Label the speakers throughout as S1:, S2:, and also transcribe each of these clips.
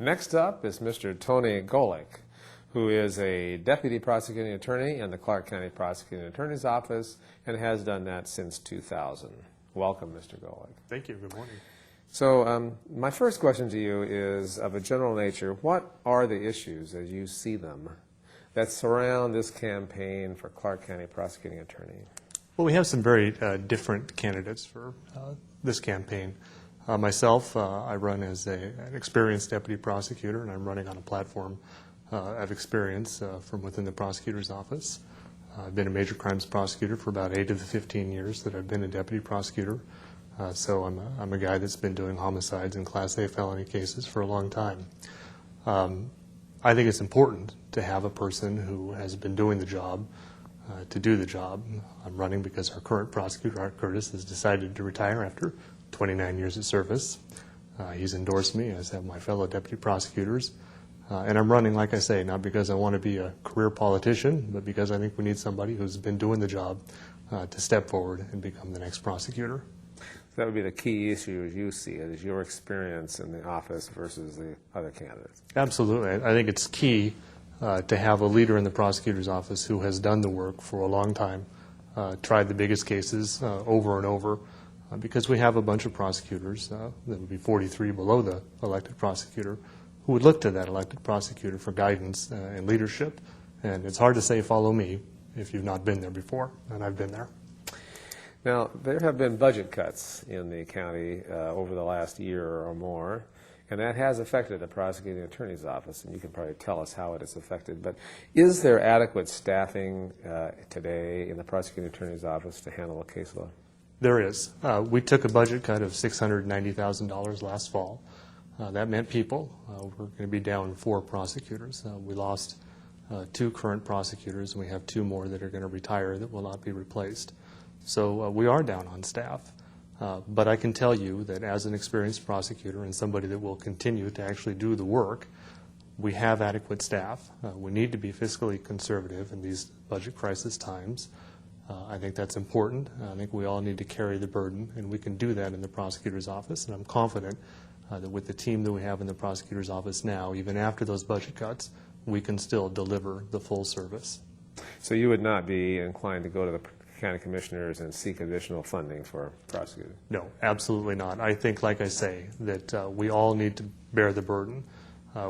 S1: Next up is Mr. Tony Golik, who is a deputy prosecuting attorney in the Clark County Prosecuting Attorney's Office and has done that since 2000. Welcome, Mr. Golik.
S2: Thank you. Good morning.
S1: So my first question to you is of a general nature. What are the issues, as you see them, that surround this campaign for Clark County Prosecuting Attorney?
S2: Well, we have some very different candidates for this campaign. Myself, I run as an experienced deputy prosecutor, and I'm running on a platform of experience from within the prosecutor's office. I've been a major crimes prosecutor for about 8 of the 15 years that I've been a deputy prosecutor. So I'm a guy that's been doing homicides and Class A felony cases for a long time. I think it's important to have a person who has been doing the job to do the job. I'm running because our current prosecutor, Art Curtis, has decided to retire after 29 years of service. He's endorsed me, as have my fellow deputy prosecutors. And I'm running, like I say, not because I want to be a career politician, but because I think we need somebody who's been doing the job to step forward and become the next prosecutor.
S1: That would be the key issue as you see it, is your experience in the office versus the other candidates.
S2: Absolutely. I think it's key to have a leader in the prosecutor's office who has done the work for a long time, tried the biggest cases over and over, because we have a bunch of prosecutors, that would be 43 below the elected prosecutor, who would look to that elected prosecutor for guidance and leadership. And it's hard to say, follow me, if you've not been there before, and I've been there.
S1: Now, there have been budget cuts in the county over the last year or more, and that has affected the prosecuting attorney's office, and you can probably tell us how it has affected. But is there adequate staffing today in the prosecuting attorney's office to handle a caseload?
S2: There is. We took a budget cut of $690,000 last fall. That meant people. We're going to be down 4 prosecutors. We lost 2 current prosecutors, and we have 2 more that are going to retire that will not be replaced. So we are down on staff. But I can tell you that as an experienced prosecutor and somebody that will continue to actually do the work, we have adequate staff. We need to be fiscally conservative in these budget crisis times. I think that's important. I think we all need to carry the burden, and we can do that in the prosecutor's office. And I'm confident that with the team that we have in the prosecutor's office now, even after those budget cuts, we can still deliver the full service.
S1: So you would not be inclined to go to the county commissioners and seek additional funding for prosecutors?
S2: No, absolutely not. I think, like I say, that we all need to bear the burden.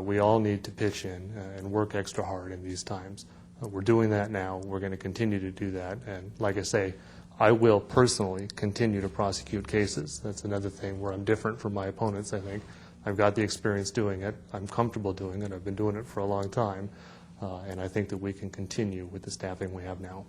S2: We all need to pitch in and work extra hard in these times. We're doing that now. We're going to continue to do that. And like I say, I will personally continue to prosecute cases. That's another thing where I'm different from my opponents, I think. I've got the experience doing it. I'm comfortable doing it. I've been doing it for a long time. And I think that we can continue with the staffing we have now.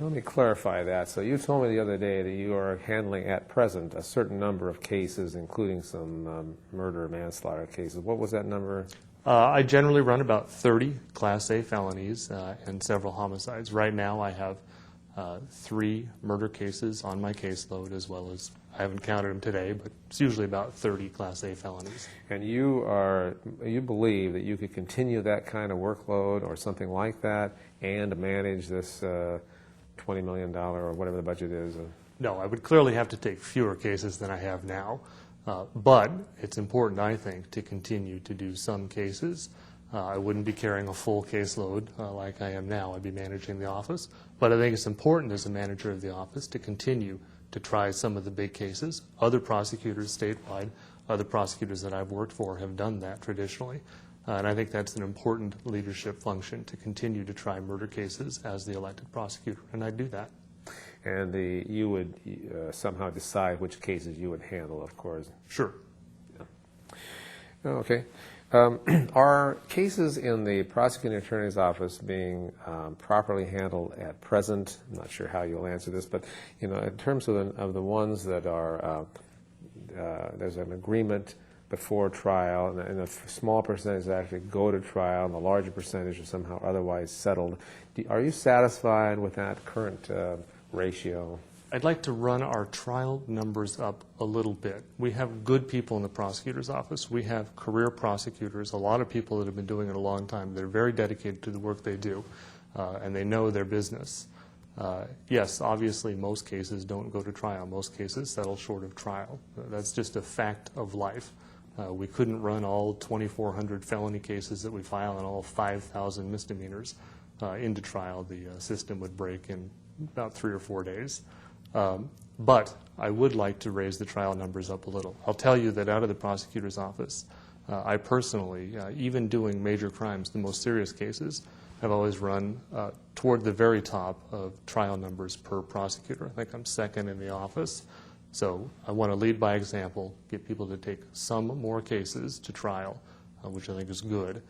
S1: Let me clarify that. So you told me the other day that you are handling at present a certain number of cases, including some murder, manslaughter cases. What was that number?
S2: I generally run about 30 Class A felonies and several homicides. Right now I have 3 murder cases on my caseload, as well as, I haven't counted them today, but it's usually about 30 Class A felonies.
S1: And you believe that you could continue that kind of workload or something like that and manage this $20 million or whatever the budget is?
S2: No, I would clearly have to take fewer cases than I have now. But it's important, I think, to continue to do some cases. I wouldn't be carrying a full caseload like I am now. I'd be managing the office. But I think it's important as a manager of the office to continue to try some of the big cases. Other prosecutors statewide, other prosecutors that I've worked for have done that traditionally. And I think that's an important leadership function, to continue to try murder cases as the elected prosecutor. And I do that.
S1: And you would somehow decide which cases you would handle, of course.
S2: Sure.
S1: Yeah. Okay. Are cases in the prosecuting attorney's office being properly handled at present? I'm not sure how you'll answer this, but in terms of the ones that are there's an agreement before trial, and a small percentage actually go to trial, and the larger percentage are somehow otherwise settled. Are you satisfied with that current ratio?
S2: I'd like to run our trial numbers up a little bit. We have good people in the prosecutor's office. We have career prosecutors, a lot of people that have been doing it a long time. They're very dedicated to the work they do, and they know their business. Yes, obviously most cases don't go to trial. Most cases settle short of trial. That's just a fact of life. We couldn't run all 2,400 felony cases that we file and all 5,000 misdemeanors into trial. The system would break in about 3 or 4 days. But I would like to raise the trial numbers up a little. I'll tell you that out of the prosecutor's office, I personally, even doing major crimes, the most serious cases, have always run toward the very top of trial numbers per prosecutor. I think I'm second in the office. So I want to lead by example, get people to take some more cases to trial, which I think is good.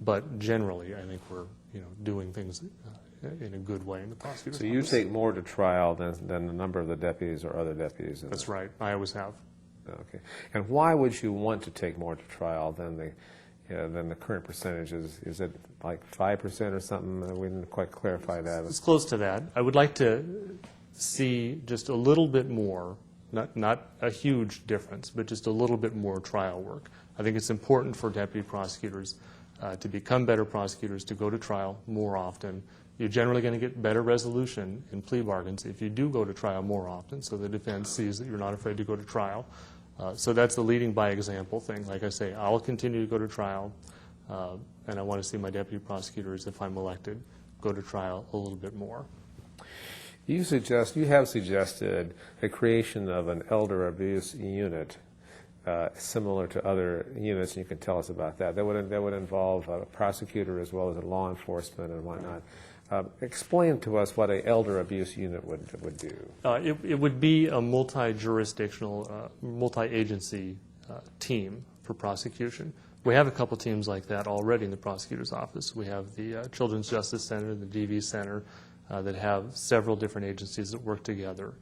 S2: But generally, I think we're doing things in a good way in the prosecutor's office.
S1: So you take more to trial than the number of the deputies or other deputies?
S2: That's right. I always have.
S1: Okay. And why would you want to take more to trial than the current percentages? Is it like 5% or something? We didn't quite clarify that.
S2: It's close to that. I would like to see just a little bit more, not a huge difference, but just a little bit more trial work. I think it's important for deputy prosecutors to become better prosecutors, to go to trial more often. You're generally going to get better resolution in plea bargains if you do go to trial more often, so the defense sees that you're not afraid to go to trial. So that's the leading by example thing. Like I say, I'll continue to go to trial, and I want to see my deputy prosecutors, if I'm elected, go to trial a little bit more.
S1: You have suggested the creation of an elder abuse unit similar to other units, and you can tell us about that. That would involve a prosecutor as well as a law enforcement and whatnot. Explain to us what an elder abuse unit would do.
S2: It would be a multi-jurisdictional, multi-agency team for prosecution. We have a couple teams like that already in the prosecutor's office. We have the Children's Justice Center, the DV Center, that have several different agencies that work together.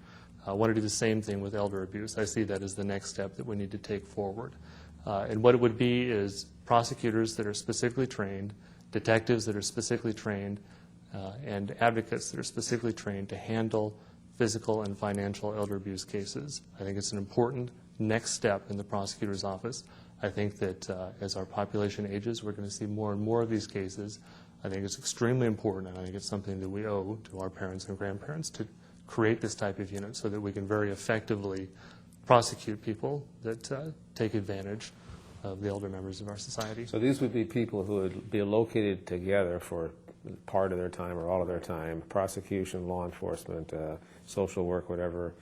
S2: I want to do the same thing with elder abuse. I see that as the next step that we need to take forward. And what it would be is prosecutors that are specifically trained, detectives that are specifically trained, and advocates that are specifically trained to handle physical and financial elder abuse cases. I think it's an important next step in the prosecutor's office. I think that as our population ages, we're going to see more and more of these cases. I think it's extremely important, and I think it's something that we owe to our parents and grandparents to create this type of unit so that we can very effectively prosecute people that take advantage of the elder members of our society.
S1: So these would be people who would be located together for part of their time or all of their time, prosecution, law enforcement, social work, whatever,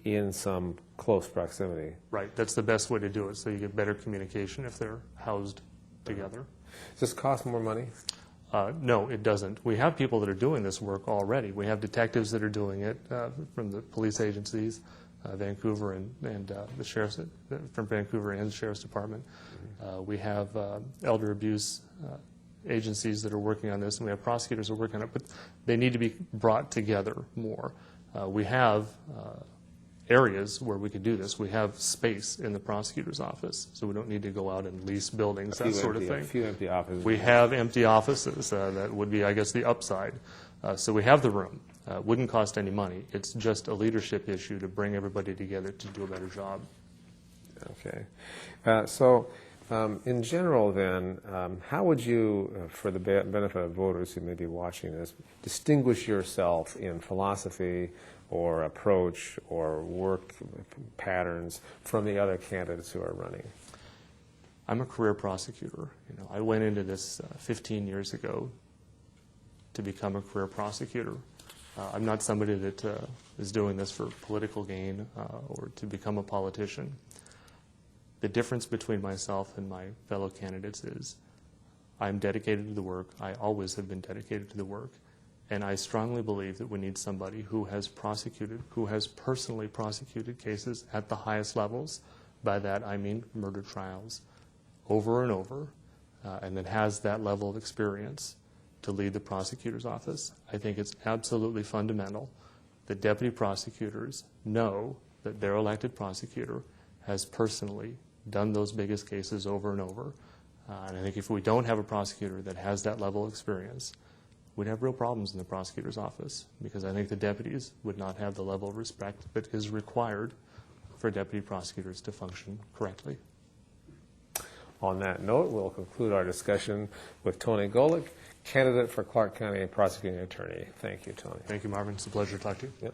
S1: in some close proximity.
S2: Right. That's the best way to do it, so you get better communication if they're housed together.
S1: Does this cost more money?
S2: No, it doesn't. We have people that are doing this work already. We have detectives that are doing it from the police agencies, Vancouver and the sheriff's, from Vancouver and the Sheriff's Department. We have elder abuse agencies that are working on this, and we have prosecutors that are working on it, but they need to be brought together more. We have areas where we could do this. We have space in the prosecutor's office, so we don't need to go out and lease buildings, that sort of thing.
S1: A few empty offices.
S2: We have empty offices. That would be, I guess, the upside. So we have the room. It wouldn't cost any money. It's just a leadership issue to bring everybody together to do a better job.
S1: Okay. In general, then, how would you, for the benefit of voters who may be watching this, distinguish yourself in philosophy or approach or work patterns from the other candidates who are running?
S2: I'm a career prosecutor. I went into this 15 years ago to become a career prosecutor. I'm not somebody that is doing this for political gain or to become a politician. The difference between myself and my fellow candidates is I'm dedicated to the work. I always have been dedicated to the work. And I strongly believe that we need somebody who has prosecuted, who has personally prosecuted cases at the highest levels. By that I mean murder trials over and over, and that has that level of experience to lead the prosecutor's office. I think it's absolutely fundamental that deputy prosecutors know that their elected prosecutor has personally done those biggest cases over and over. And I think if we don't have a prosecutor that has that level of experience, we'd have real problems in the prosecutor's office, because I think the deputies would not have the level of respect that is required for deputy prosecutors to function correctly.
S1: On that note, we'll conclude our discussion with Tony Golik, candidate for Clark County Prosecuting Attorney. Thank you, Tony.
S2: Thank you, Marvin. It's a pleasure to talk to you.
S1: Yep.